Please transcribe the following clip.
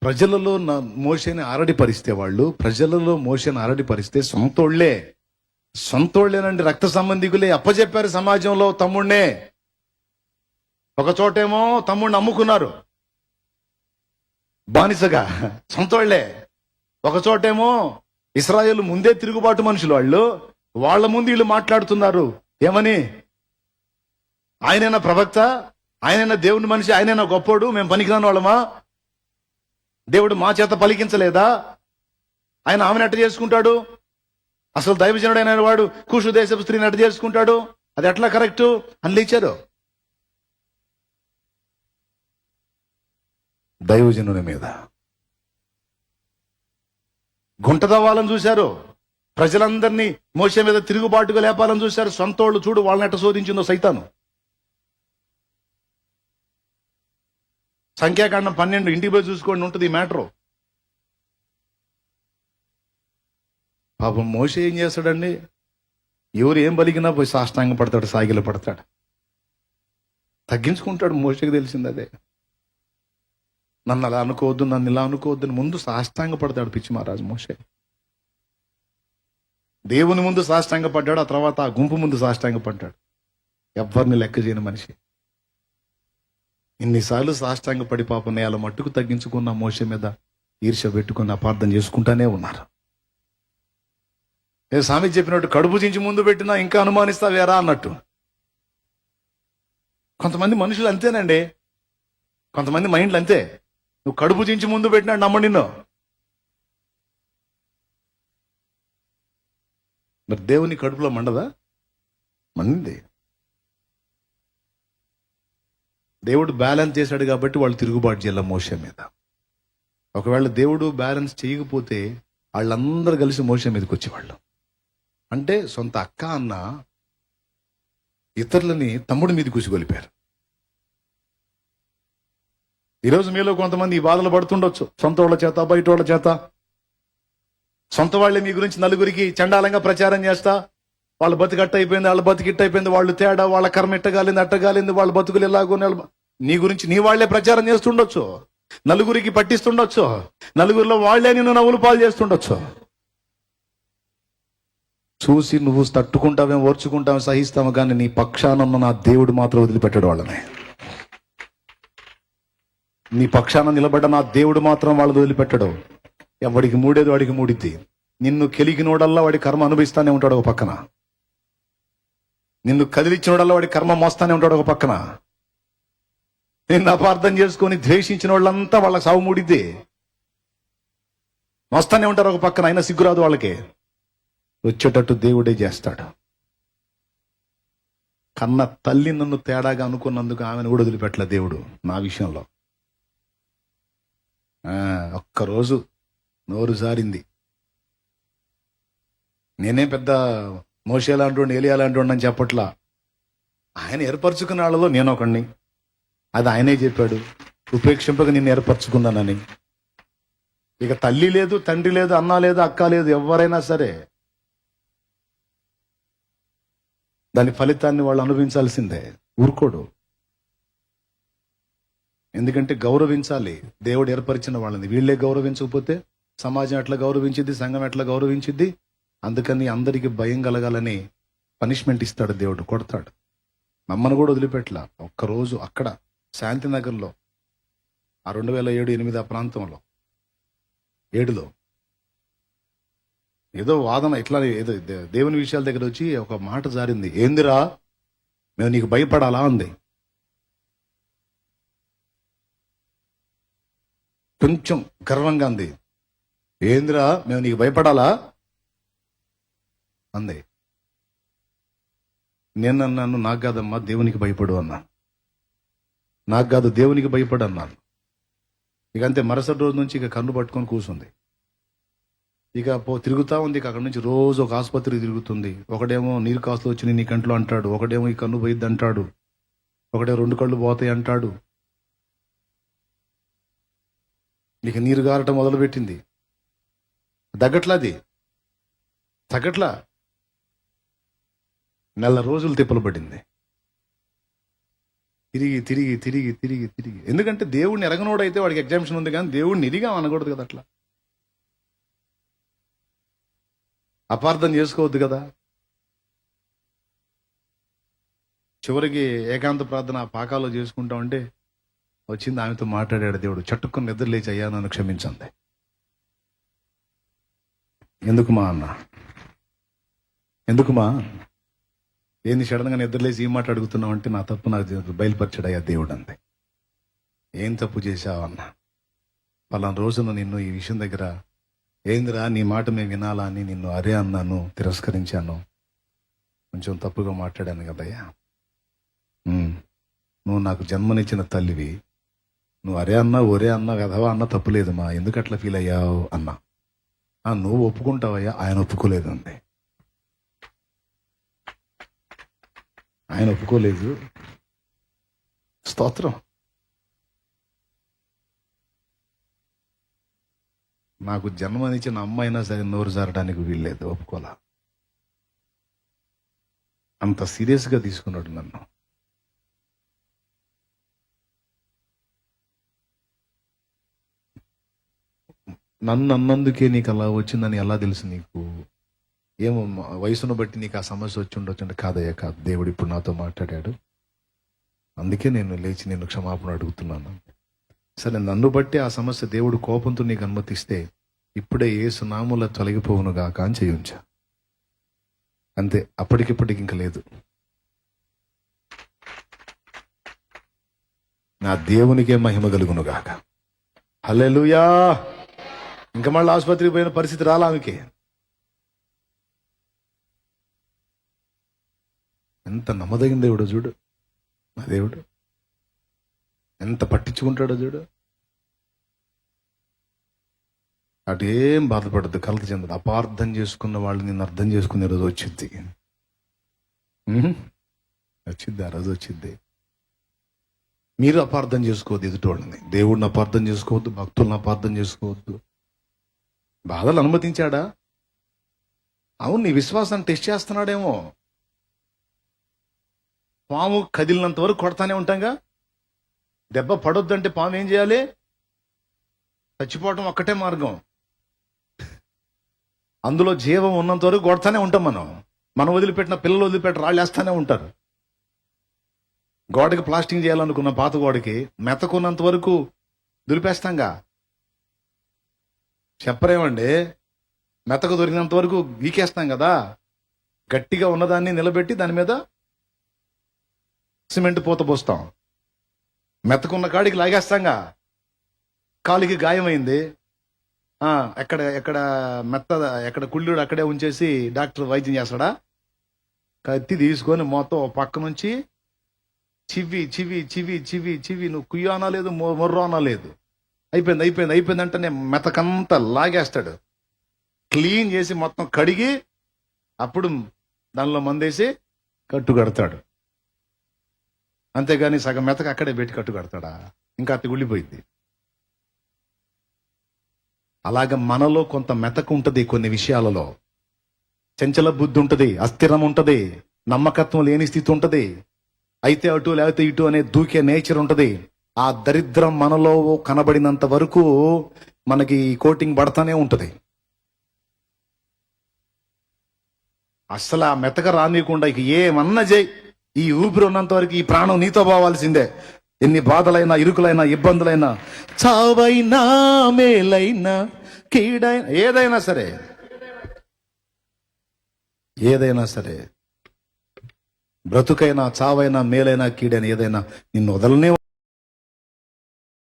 ప్రజలలో మోషేని ఆరడిపరిస్తే ప్రజలలో మోషేని ఆరడిపరిస్తే సొంతోళ్ళేనండి, రక్త సంబంధికులే అప్పచెప్పారు సమాజంలో తమ్ముడినే. ఒక చోటేమో తమ్ముడిని అమ్ముకున్నారు బానిసగా, సొంతోళ్లే. ఒక చోటేమో ఇశ్రాయేలు ముందే తిరుగుబాటు మనుషులు, వాళ్ళ ముందు వీళ్ళు మాట్లాడుతున్నారు ఏమని, ఆయనైనా ప్రవక్త, ఆయనైనా దేవుని మనిషి, ఆయనైనా గొప్పోడు, మేము పనికిరాని వాళ్ళమా, దేవుడు మా చేత పలికించలేదా, ఆయన ఆమెను ఎట్ట చేసుకుంటాడు, అసలు దైవజనుడైన వాడు కూషు దేశపు స్త్రీని ఎట్ట చేసుకుంటాడు, అది ఎట్లా కరెక్టు అని లేచారు. దైవజనుని మీద గుంట తవ్వాలని చూశారు, ప్రజలందరినీ మోషే మీద తిరుగుబాటుగా లేపాలని చూశారు. సొంతోళ్ళు చూడు వాళ్ళని ఎట్ట శోధించిందో సైతాను. సంఖ్యాకాండం 12 ఇంటికి పోయి చూసుకోండి, ఉంటుంది ఈ మ్యాటరు. పాపం మోషే ఏం చేస్తాడండి, ఎవరు ఏం పలికినా పోయి సాష్టాంగ పడతాడు, సాగిల పడతాడు, తగ్గించుకుంటాడు. మోషేకి తెలిసింది అదే. నన్ను అలా అనుకోవద్దు, నన్ను ఇలా అనుకోవద్దు, ముందు సాష్టాంగ పడతాడు పిచ్చి మహారాజు మోషే. దేవుని ముందు సాష్టాంగ పడ్డాడు, ఆ తర్వాత ఆ గుంపు ముందు సాష్టాంగ పడ్డాడు. ఎవరిని లెక్క చేయని మనిషి. ఇన్నిసార్లు సాష్టాంగ పడి పాపం నేల మట్టుకు తగ్గించుకున్న మోషే మీద ఈర్ష్య పెట్టుకుని అపార్థం చేసుకుంటానే ఉన్నారు. ఏ స్వామి చెప్పినట్టు కడుపు చించి ముందు పెట్టినా ఇంకా అనుమానిస్తావేరా అన్నట్టు. కొంతమంది మనుషులు అంతేనండి, కొంతమంది మైండ్లు అంతే. నువ్వు కడుపు చించి ముందు పెట్టినాడు నమ్మ నిన్ను. మరి దేవుని కడుపులో మండదా? మండింది. దేవుడు బ్యాలెన్స్ చేశాడు కాబట్టి వాళ్ళు తిరుగుబాటు చేయాల మోషే మీద. ఒకవేళ దేవుడు బ్యాలెన్స్ చేయకపోతే వాళ్ళందరూ కలిసి మోషే మీదకి వచ్చేవాళ్ళు. అంటే సొంత అక్క అన్న ఇతరులని తమ్ముడి మీద కూసిగొలిపారు. ఈరోజు మీలో కొంతమంది ఈ బాధలు పడుతుండొచ్చు, సొంత వాళ్ళ చేత, బయట వాళ్ళ చేత. సొంత వాళ్ళే మీ గురించి నలుగురికి చండాలంగా ప్రచారం చేస్తా, వాళ్ళ బతుకు అట్ట అయిపోయింది, వాళ్ళ బతుకు ఇట్ట అయిపోయింది, వాళ్ళు తేడా, వాళ్ళ కర్మ ఎట్టగాలింది అట్టగాలింది, వాళ్ళ బతుకులు ఎలాగో, నీ గురించి నీ వాళ్లే ప్రచారం చేస్తుండొచ్చు, నలుగురికి పట్టిస్తుండొచ్చు, నలుగురిలో వాళ్లే నిన్ను నవ్వులు పాలు చేస్తుండొచ్చు. చూసి నువ్వు తట్టుకుంటావేం, ఓర్చుకుంటావేం, సహిస్తావు, కానీ నీ పక్షానన్న నా దేవుడు మాత్రం వదిలిపెట్టాడు వాళ్ళని. నీ పక్షాన నిలబడ్డ నా దేవుడు మాత్రం వాళ్ళని వదిలిపెట్టడు. ఎవడికి మూడేది వాడికి మూడిద్ది. నిన్ను కెలికినోడల్లా వాడి కర్మ అనుభవిస్తానే ఉంటాడు ఒక పక్కన, నిన్ను కదిలిచ్చినోడల్లా వాడి కర్మ మోస్తానే ఉంటాడు ఒక పక్కన. నిన్ను అపార్థం చేసుకొని ద్వేషించిన వాళ్ళంతా వాళ్ళకి సాగు మూడిద్ది, మోస్తానే ఉంటారు ఒక పక్కన. అయినా సిగ్గురాదు వాళ్ళకి. వచ్చేటట్టు దేవుడే చేస్తాడు. కన్న తల్లి నన్ను తేడాగా అనుకున్నందుకు ఆమెను కూడా వదిలిపెట్టలే దేవుడు నా విషయంలో. ఒక్కరోజు నోరు జారింది. నేనేం పెద్ద మోషే లాంటి ఏలియా లాంటి అని చెప్పట్లా. ఆయన ఏర్పరచుకున్న వాళ్ళలో నేను ఒకడిని. అది ఆయనే చెప్పాడు, ఉపేక్షింపక నిన్ను ఏర్పరచుకున్నానని. ఇక తల్లి లేదు, తండ్రి లేదు, అన్న లేదు, అక్క లేదు, ఎవరైనా సరే దాని ఫలితాన్ని వాళ్ళు అనుభవించాల్సిందే. ఊరుకోడు. ఎందుకంటే గౌరవించాలి దేవుడు ఏర్పరిచిన వాళ్ళని. వీళ్ళే గౌరవించకపోతే సమాజం ఎట్లా గౌరవించిద్ది, సంఘం ఎట్లా గౌరవించిద్ది. అందుకని అందరికి భయం కలగాలని పనిష్మెంట్ ఇస్తాడు దేవుడు, కొడతాడు. నమ్మను కూడా వదిలిపెట్టలా. ఒక్కరోజు అక్కడ శాంతినగర్లో ఆ 2007-8 ఆ ప్రాంతంలో 7లో ఏదో వాదన ఇట్లా ఏదో దేవుని విషయాల దగ్గర వచ్చి ఒక మాట జారింది. ఏందిరా మేము నీకు భయపడాలా అంది. కొంచెం గర్వంగా అంది. ఏందిరా మేము నీకు భయపడాలా అంది. నేను అన్నాను, నాకు కాదమ్మా దేవునికి భయపడు అన్నా. నాకు కాదు దేవునికి భయపడు అన్నాను. ఇక అంతే. మరుసటి రోజు నుంచి ఇక కన్ను పట్టుకొని కూర్చుంది. ఇక తిరుగుతా ఉంది. ఇక అక్కడ నుంచి రోజు ఒక ఆసుపత్రికి తిరుగుతుంది. ఒకడేమో నీరు కాసులు వచ్చి నీ కంట్లో అంటాడు, ఒకడేమో ఈ కన్ను పోయిద్ది అంటాడు, ఒకడే 2 కళ్ళు పోతాయి అంటాడు. ఇక నీరు గారటం మొదలుపెట్టింది. తగ్గట్లా నెల రోజులు తిప్పలు పడింది. తిరిగి తిరిగి తిరిగి తిరిగి తిరిగి. ఎందుకంటే దేవుడిని ఎరగనోడైతే వాడికి ఎగ్జామ్షన్ ఉంది, కానీ దేవుడిని ఇరిగా అనకూడదు కదా, అట్లా అపార్థం చేసుకోవద్దు కదా. చివరికి ఏకాంత ప్రార్థన పాకాలో చేసుకుంటా ఉంటే వచ్చింది, ఆమెతో మాట్లాడాడు దేవుడు. చట్టుకుని నిద్ర లేచి, అయ్యా నన్ను క్షమించండి. ఎందుకుమా అన్న, ఎందుకుమా, ఏంది సడన్గా నిద్రలేసి ఈ మాట అడుగుతున్నావు అంటే, నా తప్పు నాకు బయలుపరిచాడు అయ్యా దేవుడు అంతే. ఏం తప్పు చేశావన్న, పలానా రోజున నిన్ను ఈ విషయం దగ్గర, ఏందిరా నీ మాట మేము వినాలా అని నిన్ను అరే అన్నాను, తిరస్కరించాను, కొంచెం తప్పుగా మాట్లాడాను కదయ్యా. నువ్వు నాకు జన్మనిచ్చిన తల్లివి, నువ్వు అరే అన్నా ఒరే అన్నా వెధవా అన్నా తప్పులేదమ్మా, ఎందుకు అట్లా ఫీల్ అయ్యావు అన్నా. నువ్వు ఒప్పుకుంటావయ్యా, ఆయన ఒప్పుకోలేదు అంతే. ఆయన ఒప్పుకోలేదు. స్తోత్రం. నాకు జన్మనిచ్చిన అమ్మ అయినా సరే నోరు జారడానికి వీల్లేదు, ఒప్పుకోలా. అంత సీరియస్గా తీసుకున్నాడు నన్ను. నన్ను అన్నందుకే నీకు అలా వచ్చిందని ఎలా తెలుసు నీకు? ఏమో వయసును బట్టి నీకు ఆ సమస్య వచ్చి ఉండొచ్చు అంటే, కాదయ్యా కాదు, దేవుడు ఇప్పుడు నాతో మాట్లాడాడు, అందుకే నేను లేచి నేను క్షమాపణ అడుగుతున్నాను. సరే, నన్ను బట్టి ఆ సమస్య దేవుడు కోపంతో నీకు అనుమతిస్తే ఇప్పుడే యేసు నామములో తొలగిపోవును గాక అని చేయించా అంతే. అప్పటికిప్పటికి ఇంకా లేదు. నా దేవునికే మహిమ కలుగును గాక. హల్లెలూయా. ఇంకా మళ్ళీ ఆసుపత్రికి పోయిన పరిస్థితి రాలా ఆమెకి. ఎంత నమ్మదగిన దేవుడు చూడు, నా దేవుడు ఎంత పట్టించుకుంటాడో చూడు. అటు ఏం బాధపడద్దు, కలత చెందదు. అపార్థం చేసుకున్న వాళ్ళు నిన్ను అర్థం చేసుకునే రోజు వచ్చింది. వచ్చింది, ఆ రోజు వచ్చింది. మీరు అపార్థం చేసుకోవద్దు ఎదుటోళ్ళని, దేవుడిని అపార్థం చేసుకోవద్దు, భక్తులను అపార్థం చేసుకోవద్దు. బాధలు అనుమతించాడా? అవును, నీ విశ్వాసాన్ని టెస్ట్ చేస్తున్నాడేమో. పాము కదిలినంత వరకు కొడతానే ఉంటాంగా. దెబ్బ పడొద్దంటే పాము ఏం చేయాలి? చచ్చిపోవటం ఒక్కటే మార్గం. అందులో జీవం ఉన్నంత వరకు కొడతానే ఉంటాం. మనం వదిలిపెట్టిన పిల్లలు వదిలిపెట్టి రాళ్ళు వేస్తానే ఉంటారు. గోడకి ప్లాస్టింగ్ చేయాలనుకున్న పాత గోడకి మెతకున్నంత వరకు దులిపేస్తాంగా. చెప్పరేమండి, మెతకు దొరికినంత వరకు గీకేస్తాం కదా. గట్టిగా ఉన్నదాన్ని నిలబెట్టి దాని మీద సిమెంట్ పూత పోస్తాం. మెతకున్న కాడికి లాగేస్తాంగా. కాలికి గాయమైంది, ఎక్కడ ఎక్కడ మెత్త ఎక్కడ కుళ్ళుడు అక్కడే ఉంచేసి డాక్టర్ వైద్యం చేస్తాడా? కత్తి తీసుకొని మొత్తం పక్క నుంచి చివి చివి చివి చివి చివి, నువ్వు కుయ్యో అనలేదు, మొర్రో అనలేదు. అయిపోయింది అంటే మెతకంతా లాగేస్తాడు. క్లీన్ చేసి మొత్తం కడిగి అప్పుడు దానిలో మందేసి కట్టు కడతాడు. అంతేగాని సగం మెతక అక్కడే పెట్టి కట్టు కడతాడా? ఇంకా అతి గుళ్ళిపోయింది. అలాగ మనలో కొంత మెతక ఉంటుంది. కొన్ని విషయాలలో చంచల బుద్ధి ఉంటుంది, అస్థిరం ఉంటుంది, నమ్మకత్వం లేని స్థితి ఉంటుంది, అయితే అటు లేకపోతే ఇటు అనే దూకే నేచర్ ఉంటుంది. ఆ దరిద్రం మనలో కనబడినంత వరకు మనకి కోటింగ్ పడతానే ఉంటుంది. అసలు ఆ మెతక రానియకుండా ఇక ఏమన్నా చేయి, ఈ ఊపిరి ఉన్నంత వరకు ఈ ప్రాణం నీతో పోవాల్సిందే. ఎన్ని బాధలైనా, ఇరుకులైనా, ఇబ్బందులైనా, చావైనా, మేలైనా, కీడైనా, ఏదైనా సరే, బ్రతుకైనా, చావైనా, మేలైనా, కీడైనా, ఏదైనా నిన్ను వదలనే